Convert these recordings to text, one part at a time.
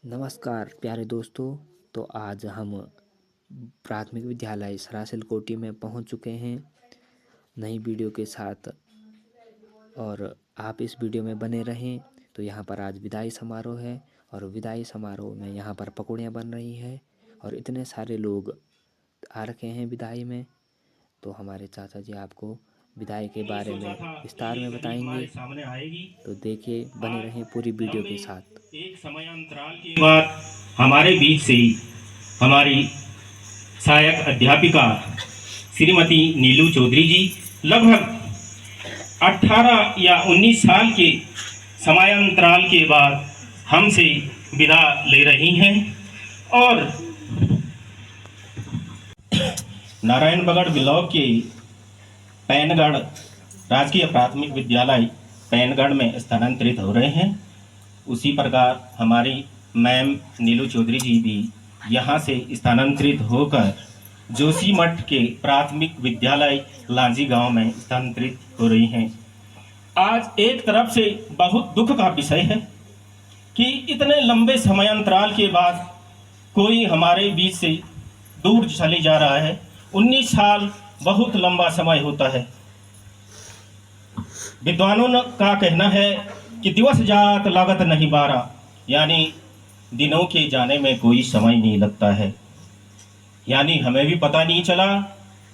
नमस्कार प्यारे दोस्तों। तो आज हम प्राथमिक विद्यालय सरासिल कोटी में पहुंच चुके हैं नई वीडियो के साथ, और आप इस वीडियो में बने रहें। तो यहाँ पर आज विदाई समारोह है और विदाई समारोह में यहाँ पर पकौड़ियाँ बन रही हैं और इतने सारे लोग आ रखे हैं विदाई में। तो हमारे चाचा जी आपको विदाई के बारे में विस्तार में बताएंगे। सामने आएगी। तो देखिए, बने रहें पूरी वीडियो के साथ। एक समयांतराल के बाद हमारे बीच से हमारी सहायक अध्यापिका श्रीमती नीलू चौधरी जी लगभग 18 या 19 साल के समयांतराल के बाद हमसे विदा ले रही हैं और नारायणबगड़ ब्लॉक के पैनगढ़ राजकीय प्राथमिक विद्यालय पैनगढ़ में स्थानांतरित हो रहे हैं। उसी प्रकार हमारी मैम नीलू चौधरी जी भी यहाँ से स्थानांतरित होकर जोशीमठ के प्राथमिक विद्यालय लांजी गांव में स्थानांतरित हो रही हैं। आज एक तरफ से बहुत दुख का विषय है कि इतने लंबे समयांतराल के बाद कोई हमारे बीच से दूर चले जा रहा है। 19 साल बहुत लंबा समय होता है। विद्वानों का कहना है कि दिवस जात लागत नहीं बारा, यानी दिनों के जाने में कोई समय नहीं लगता है। यानी हमें भी पता नहीं चला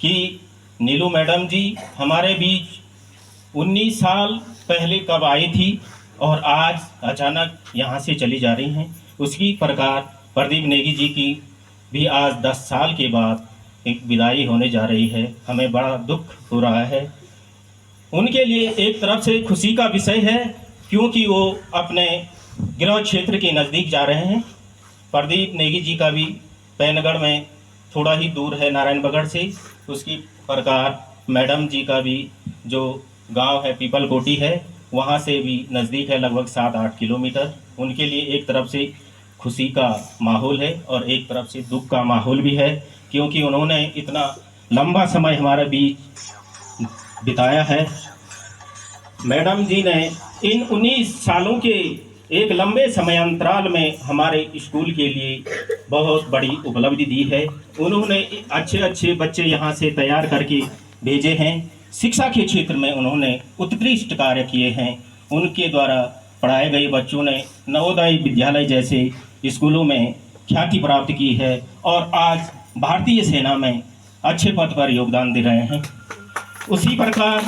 कि नीलू मैडम जी हमारे बीच 19 साल पहले कब आई थी और आज अचानक यहाँ से चली जा रही हैं। उसी प्रकार प्रदीप नेगी जी की भी आज 10 साल के बाद एक विदाई होने जा रही है। हमें बड़ा दुख हो रहा है। उनके लिए एक तरफ से खुशी का विषय है क्योंकि वो अपने गृह क्षेत्र के नज़दीक जा रहे हैं। प्रदीप नेगी जी का भी पैनगढ़ में थोड़ा ही दूर है नारायणबगड़ से। उसकी प्रकार मैडम जी का भी जो गांव है पीपल कोटी है, वहाँ से भी नज़दीक है, लगभग 7-8 किलोमीटर। उनके लिए एक तरफ से खुशी का माहौल है और एक तरफ से दुख का माहौल भी है क्योंकि उन्होंने इतना लंबा समय हमारे बीच बिताया है। मैडम जी ने इन 19 सालों के एक लंबे समयांतराल में हमारे स्कूल के लिए बहुत बड़ी उपलब्धि दी है। उन्होंने अच्छे अच्छे बच्चे यहाँ से तैयार करके भेजे हैं। शिक्षा के क्षेत्र में उन्होंने उत्कृष्ट कार्य किए हैं। उनके द्वारा पढ़ाए गए बच्चों ने नवोदय विद्यालय जैसे स्कूलों में ख्याति प्राप्त की है और आज भारतीय सेना में अच्छे पद पर योगदान दे रहे हैं। उसी प्रकार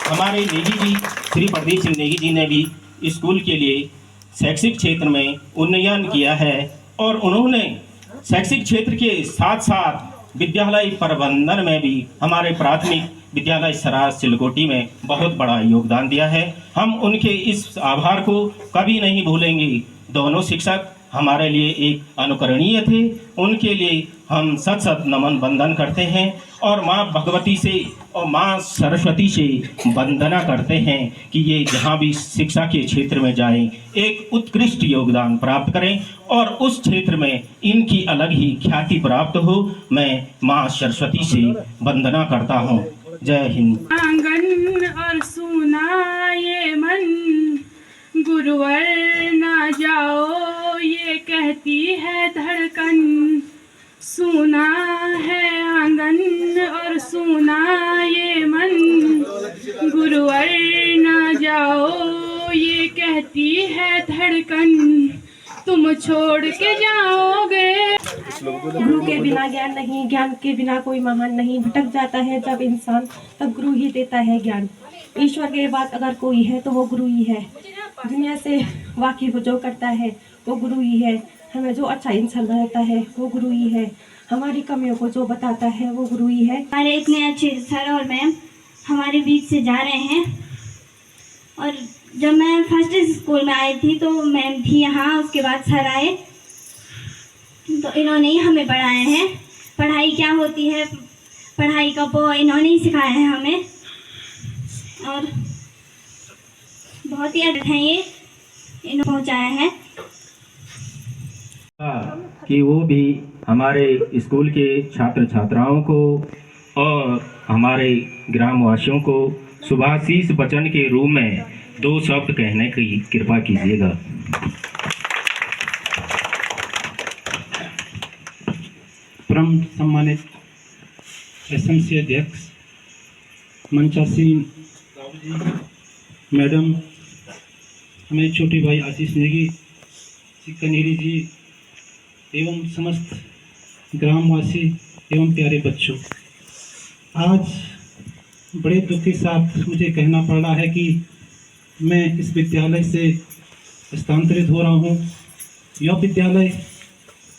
हमारे नेगी जी श्री प्रदीप सिंह नेगी जी ने भी स्कूल के लिए शैक्षिक क्षेत्र में उन्नयन किया है और उन्होंने शैक्षिक क्षेत्र के साथ साथ विद्यालय प्रबंधन में भी हमारे प्राथमिक विद्यालय सरास सिलकोटी में बहुत बड़ा योगदान दिया है। हम उनके इस आभार को कभी नहीं भूलेंगे। दोनों शिक्षक हमारे लिए एक अनुकरणीय थे। उनके लिए हम सत सत नमन वंदन करते हैं और माँ भगवती से और माँ सरस्वती से वंदना करते हैं कि ये जहाँ भी शिक्षा के क्षेत्र में जाएं एक उत्कृष्ट योगदान प्राप्त करें और उस क्षेत्र में इनकी अलग ही ख्याति प्राप्त हो। मैं माँ सरस्वती से वंदना करता हूँ। जय हिंद। आंगन और सुना ये मन, गुरुवर ना जाओ ये कहती है धड़कन। सुना है आंगन और सुना ये मन, गुरुवर ना जाओ ये कहती है धड़कन। तुम छोड़ के जाओगे। गुरु के बिना ज्ञान नहीं, ज्ञान के बिना कोई महान नहीं। भटक जाता है जब इंसान, तब गुरु ही देता है ज्ञान। ईश्वर के बाद अगर कोई है तो वो गुरु ही है। दुनिया से वाकिफ जो करता है वो गुरु ही है। हमें जो अच्छा इंसान बनाता है वो गुरु ही है। हमारी कमियों को जो बताता है वो गुरु ही है। हमारे इतने अच्छे सर और मैम हमारे बीच से जा रहे हैं। और जब मैं फर्स्ट स्कूल में आई थी तो मैम थी यहाँ, उसके बाद सर आए तो इन्होंने ही हमें पढ़ाया है। पढ़ाई क्या होती है, पढ़ाई का वो इन्होंने ही सिखाया है हमें। और बहुत ही अच्छा है ये इन्होंने पहुँचाया है कि वो भी हमारे स्कूल के छात्र छात्राओं को और हमारे ग्रामवासियों को शुभाशीष वचन के रूप में 2 शब्द कहने की कृपा कीजिएगा। परम सम्मानित एसएमसी अध्यक्ष मंचासीन राव जी, मैडम, हमारे छोटे भाई आशीष नेगी, कनेरी जी एवं समस्त ग्रामवासी एवं प्यारे बच्चों, आज बड़े दुख के साथ मुझे कहना पड़ रहा है कि मैं इस विद्यालय से स्थानांतरित हो रहा हूँ। यह विद्यालय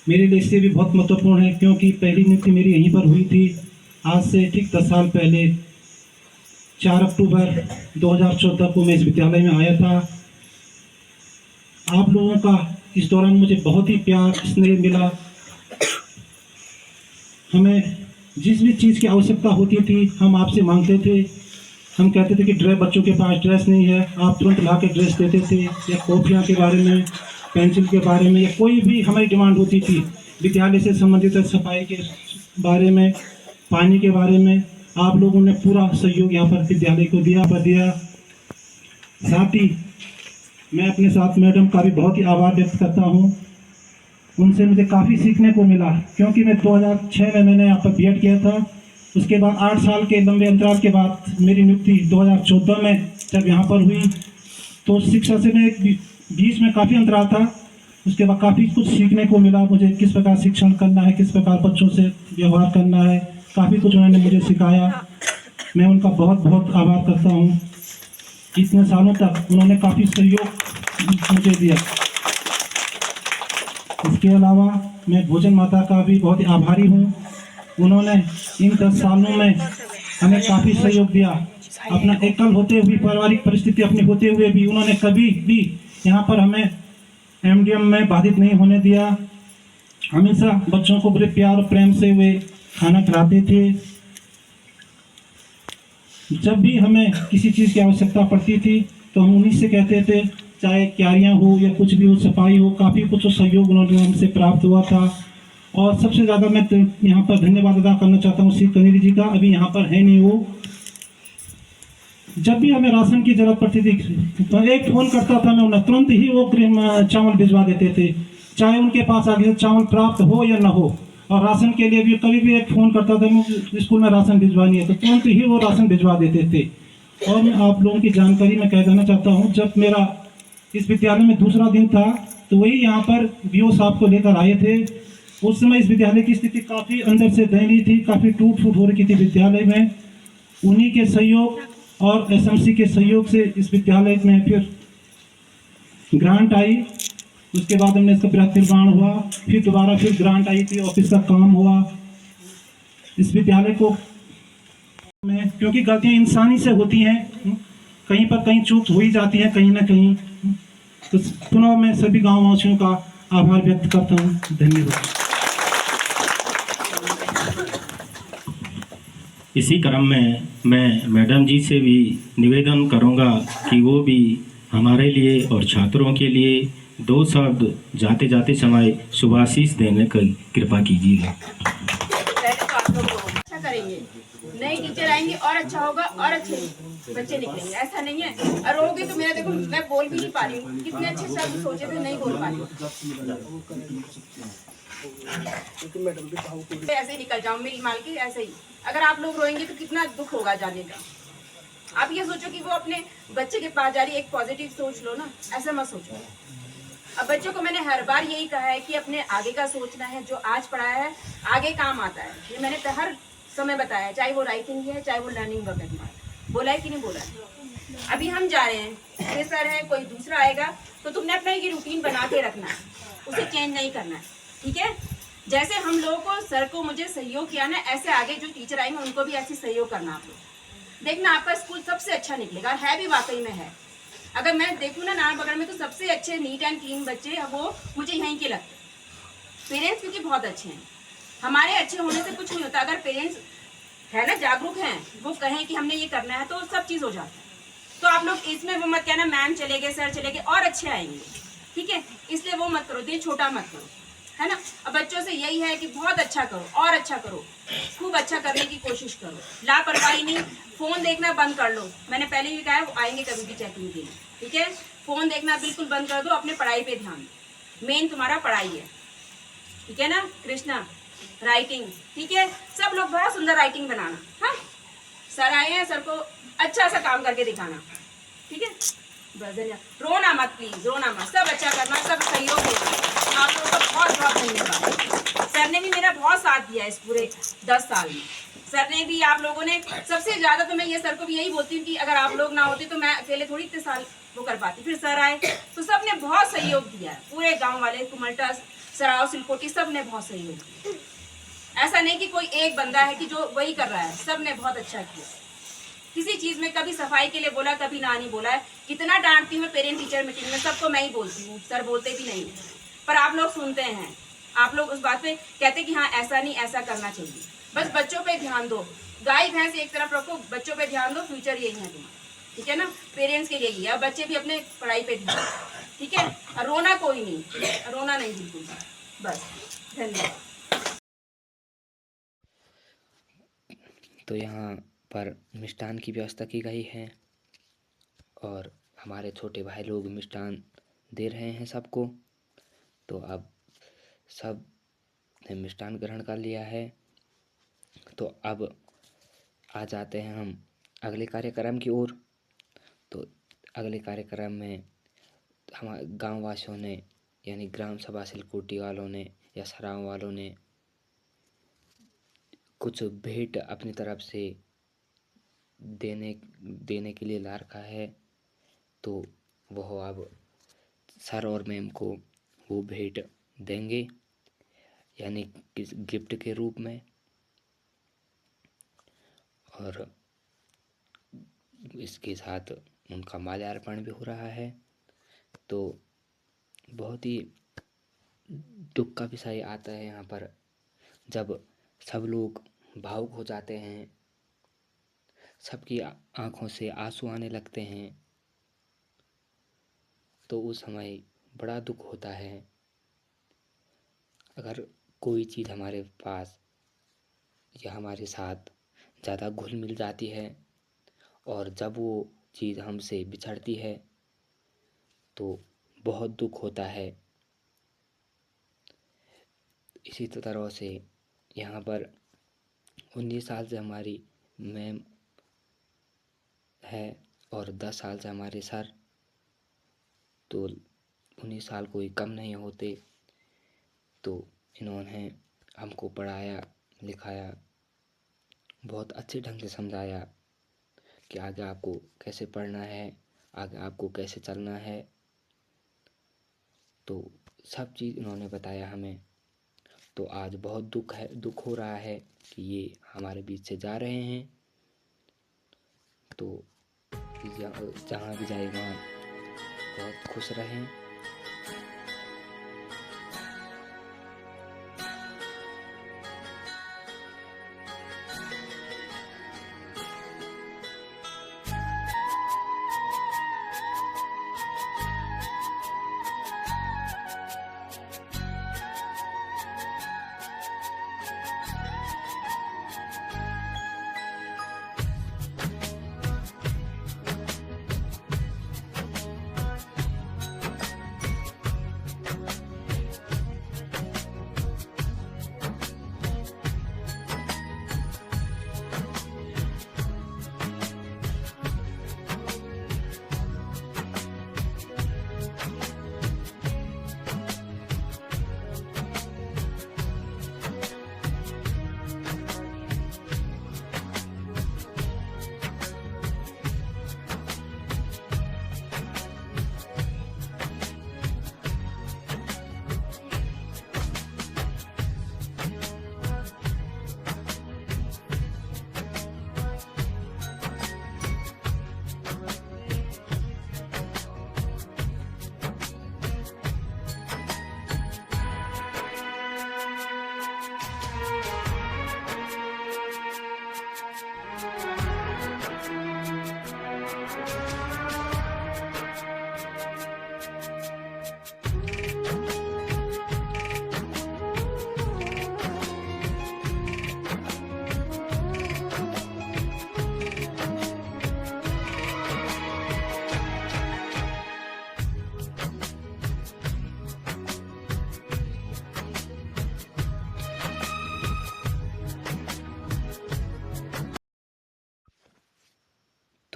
मेरे लिए इससे भी बहुत महत्वपूर्ण है क्योंकि पहली नियुक्ति मेरी यहीं पर हुई थी। आज से ठीक 10 साल पहले 4 अक्टूबर 2014 को मैं इस विद्यालय में आया था। आप लोगों का इस दौरान मुझे बहुत ही प्यार स्नेह मिला। हमें जिस भी चीज़ की आवश्यकता होती थी हम आपसे मांगते थे। हम कहते थे कि बच्चों के पास ड्रेस नहीं है, आप तुरंत ला के ड्रेस देते थे, या कॉपियाँ के बारे में, पेंसिल के बारे में, या कोई भी हमारी डिमांड होती थी विद्यालय से संबंधित, सफाई के बारे में, पानी के बारे में, आप लोगों ने पूरा सहयोग यहाँ पर विद्यालय को दिया। साथ ही मैं अपने साथ मैडम का भी बहुत ही आभार व्यक्त करता हूँ। उनसे मुझे काफ़ी सीखने को मिला क्योंकि मैं 2006 में मैंने यहाँ पर बीएड किया था। उसके बाद 8 साल के लंबे अंतराल के बाद मेरी नियुक्ति 2014 में जब यहाँ पर हुई तो शिक्षा से मैं बीच में काफ़ी अंतराल था। उसके बाद काफ़ी कुछ सीखने को मिला मुझे, किस प्रकार शिक्षण करना है, किस प्रकार बच्चों से व्यवहार करना है, काफ़ी कुछ उन्होंने मुझे सिखाया। मैं उनका बहुत बहुत आभार करता हूँ। इतने सालों तक उन्होंने काफ़ी सहयोग मुझे दिया। इसके अलावा मैं भोजन माता का भी बहुत ही आभारी हूँ। उन्होंने इन 10 सालों में हमें काफ़ी सहयोग दिया। अपना एकल होते हुए, पारिवारिक परिस्थिति अपनी होते हुए भी उन्होंने कभी भी यहाँ पर हमें एमडीएम में बाधित नहीं होने दिया। हमेशा बच्चों को बड़े प्यार और प्रेम से वे खाना खिलाते थे। जब भी हमें किसी चीज़ की आवश्यकता पड़ती थी तो हम उन्हीं से कहते थे, चाहे क्यारियाँ हो या कुछ भी हो, सफाई हो, काफ़ी कुछ सहयोग उन्होंने हमसे प्राप्त हुआ था। और सबसे ज़्यादा मैं यहाँ पर धन्यवाद अदा करना चाहता हूँ श्री कनेरी जी का। अभी यहाँ पर है नहीं वो। जब भी हमें राशन की जरूरत पड़ती थी तो एक फ़ोन करता था मैं उन्हें, तुरंत ही वो चावल भिजवा देते थे, चाहे उनके पास आगे से चावल प्राप्त हो या ना हो। और राशन के लिए भी कभी भी एक फ़ोन करता था, मुझे स्कूल में राशन भिजवानी है, तो तुरंत ही वो राशन भिजवा देते थे। और मैं आप लोगों की जानकारी में कह देना चाहता हूँ, जब मेरा इस विद्यालय में दूसरा दिन था तो वही यहाँ पर बीओ साहब को लेकर आए थे। उस समय इस विद्यालय की स्थिति काफ़ी अंदर से दयनीय थी, काफ़ी टूट फूट हो रही थी विद्यालय में। उन्हीं के सहयोग और एसएमसी के सहयोग से इस विद्यालय में फिर ग्रांट आई। उसके बाद हमने इसका बृहद निर्माण हुआ, फिर दोबारा फिर ग्रांट आई थी, ऑफिस का काम हुआ। इस विद्यालय को में क्योंकि गलतियाँ इंसानी से होती हैं, कहीं पर कहीं चूक हो ही जाती है कहीं ना कहीं। तो पुनः मैं सभी गाँव वासियों का आभार व्यक्त करता हूँ। धन्यवाद। इसी क्रम में मैं मैडम जी से भी निवेदन करूंगा कि वो भी हमारे लिए और छात्रों के लिए 2 शब्द जाते जाते समय शुभाशीष देने की कृपा कीजिएगा। अच्छा करेंगे, नए टीचर आएंगे और अच्छा होगा और अच्छे बच्चे निकलेंगे। ऐसा नहीं है और रहोगे तो मेरा देखो, मैं बोल भी नहीं पा रही हूँ, कितने अच्छे शब्द सोचे थे, नहीं बोल पा रही हूँ। ऐसे ही निकल जाऊँ मेरी माल की, ऐसे ही। अगर आप लोग रोएंगे तो कितना दुख होगा जाने का। आप ये सोचो कि वो अपने बच्चे के पास जा रही है, एक पॉजिटिव सोच लो ना, ऐसा मत सोचो। अब बच्चों को मैंने हर बार यही कहा है कि अपने आगे का सोचना है, जो आज पढ़ाया है आगे काम आता है। ये मैंने हर समय बताया है, चाहे वो राइटिंग है, चाहे वो लर्निंग वर्क है। बोला है कि नहीं बोला है? अभी हम जा रहे हैं, ये सर है, कोई दूसरा आएगा, तो तुमने अपना ये रूटीन बना के रखना है, उसे चेंज नहीं करना है, ठीक है? जैसे हम लोगों को, सर को मुझे सहयोग किया ना, ऐसे आगे जो टीचर आएंगे उनको भी ऐसे सहयोग करना। आप लोग देखना, आपका स्कूल सबसे अच्छा निकलेगा, और है भी, वाकई में है। अगर मैं देखूँ ना नाम बगल में, तो सबसे अच्छे नीट एंड क्लीन बच्चे वो मुझे यहीं के लगते। पेरेंट्स क्योंकि बहुत अच्छे हैं। हमारे अच्छे होने से कुछ नहीं होता, अगर पेरेंट्स है ना जागरूक हैं, वो कहें कि हमने ये करना है, तो सब चीज़ हो जाता है। तो आप लोग इसमें वो मत कहना मैम चले गए, सर चले गए, और अच्छे आएंगे, ठीक है? इसलिए वो मत करो, दिल छोटा मत करो, है ना? अब बच्चों से यही है कि बहुत अच्छा करो और अच्छा करो, खूब अच्छा करने की कोशिश करो, लापरवाही नहीं। फ़ोन देखना बंद कर लो, मैंने पहले भी कहा है, वो आएंगे कभी भी चेकिंग के लिए, ठीक है? फ़ोन देखना बिल्कुल बंद कर दो, अपने पढ़ाई पे ध्यान दो। मेन तुम्हारा पढ़ाई है, ठीक है ना कृष्णा? राइटिंग, ठीक है, सब लोग बहुत सुंदर राइटिंग बनाना। हाँ, सर आए हैं, सर को अच्छा सा काम करके दिखाना, ठीक है। बस धन्यवाद, रोना मत प्लीज, रोना मत, सब अच्छा करना, सब सहयोग देना। आप लोगों का बहुत बहुत धन्यवाद। सर ने भी मेरा बहुत साथ दिया इस पूरे 10 साल में। सर ने भी, आप लोगों ने, सबसे ज़्यादा तो मैं ये सर को भी यही बोलती हूँ कि अगर आप लोग ना होते तो मैं अकेले थोड़ी इतने साल वो कर पाती। फिर सर आए तो सब ने बहुत सहयोग दिया है, पूरे गांव वाले, कुमल्टा, सराव, सिलकोटी, सब ने बहुत सहयोग दिया। ऐसा नहीं कि कोई एक बंदा है कि जो वही कर रहा है, सब ने बहुत अच्छा किया। किसी चीज़ में कभी सफाई के लिए बोला, कभी ना नहीं बोला है। इतना डांटती हूँ मैं पेरेंट टीचर मीटिंग में, सबको मैं ही बोलती हूँ, सर बोलते भी नहीं, पर आप लोग सुनते हैं। आप लोग उस बात पे कहते कि हाँ ऐसा नहीं, ऐसा करना चाहिए। बस बच्चों पे ध्यान दो, गाय भैंस एक तरफ रखो, बच्चों पे ध्यान दो, फ्यूचर यही है तुम्हारा, ठीक है ना। पेरेंट्स के लिए ही है, बच्चे भी अपने पढ़ाई पे ध्यान, ठीक है। और रोना कोई नहीं, रोना नहीं बिल्कुल, बस। धन्यवाद। तो यहाँ पर मिष्ठान की व्यवस्था की गई है और हमारे छोटे भाई लोग मिष्ठान दे रहे हैं सबको। तो अब सब ने मिष्ठान ग्रहण कर लिया है। तो अब आ जाते हैं हम अगले कार्यक्रम की ओर। तो अगले कार्यक्रम में हमारे गाँव वासियों ने, यानी ग्राम सभा सिलकोटी वालों ने या सराव वालों ने कुछ भेंट अपनी तरफ से देने के लिए ला रखा है। तो वह अब सर और मैम को वो भेंट देंगे, यानी किस गिफ्ट के रूप में। और इसके साथ उनका माल्यार्पण भी हो रहा है। तो बहुत ही दुख का विषय आता है यहाँ पर, जब सब लोग भावुक हो जाते हैं, सबकी आंखों से आंसू आने लगते हैं। तो उस समय बड़ा दुख होता है। अगर कोई चीज़ हमारे पास या हमारे साथ ज़्यादा घुल मिल जाती है और जब वो चीज़ हमसे बिछड़ती है तो बहुत दुख होता है। इसी तरह से यहाँ पर 19 साल से हमारी मैम है और 10 साल से हमारे सर, तो 19 साल कोई कम नहीं होते। तो इन्होंने हमको पढ़ाया लिखाया, बहुत अच्छे ढंग से समझाया कि आगे आपको कैसे पढ़ना है, आगे आपको कैसे चलना है। तो सब चीज़ इन्होंने बताया हमें। तो आज बहुत दुख हो रहा है कि ये हमारे बीच से जा रहे हैं। तो जहाँ भी जाए वहाँ बहुत खुश रहें।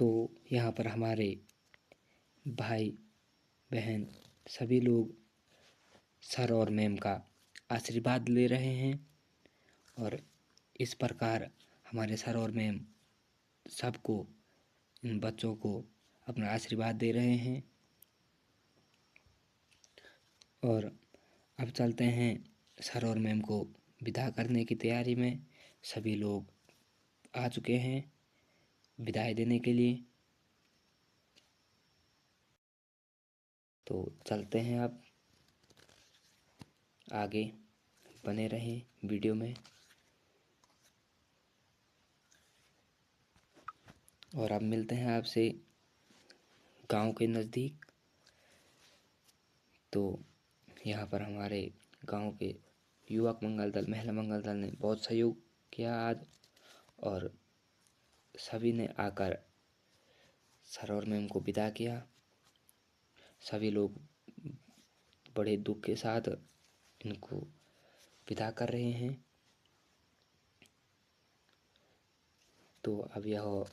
तो यहाँ पर हमारे भाई बहन सभी लोग सर और मैम का आशीर्वाद ले रहे हैं और इस प्रकार हमारे सर और मैम सबको, इन बच्चों को अपना आशीर्वाद दे रहे हैं। और अब चलते हैं सर और मैम को विदा करने की तैयारी में। सभी लोग आ चुके हैं विदाई देने के लिए। तो चलते हैं, अब आगे बने रहें वीडियो में। और अब मिलते हैं आपसे गांव के नज़दीक। तो यहाँ पर हमारे गांव के युवक मंगल दल, महिला मंगल दल ने बहुत सहयोग किया आज, और सभी ने आकर सर और मैम को विदा किया। सभी लोग बड़े दुख के साथ इनको विदा कर रहे हैं। तो अब यह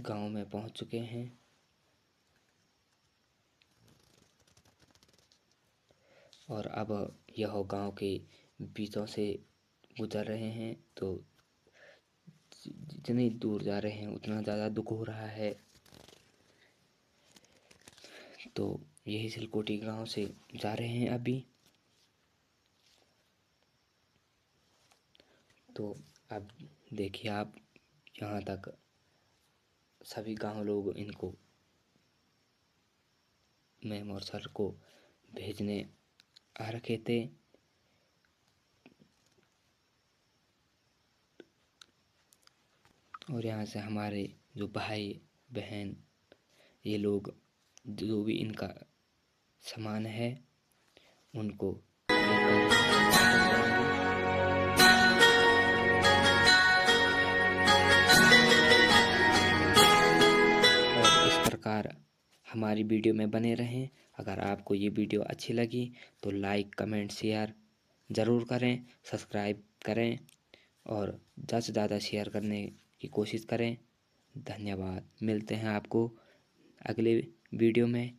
गांव में पहुंच चुके हैं और अब यह गांव के बीचों से गुजर रहे हैं। तो जितनी दूर जा रहे हैं उतना ज़्यादा दुख हो रहा है। तो यही सिलकोटी गांव से जा रहे हैं अभी। तो अब देखिए आप, यहाँ तक सभी गांव लोग इनको, मैम और सर को भेजने आ रखे थे। और यहाँ से हमारे जो भाई बहन, ये लोग जो भी इनका सामान है उनको लेकर वापस जाएंगे। और इस प्रकार हमारी वीडियो में बने रहें। अगर आपको ये वीडियो अच्छी लगी तो लाइक, कमेंट, शेयर ज़रूर करें, सब्सक्राइब करें और ज़्यादा से ज़्यादा शेयर करने की कोशिश करें। धन्यवाद। मिलते हैं आपको अगले वीडियो में।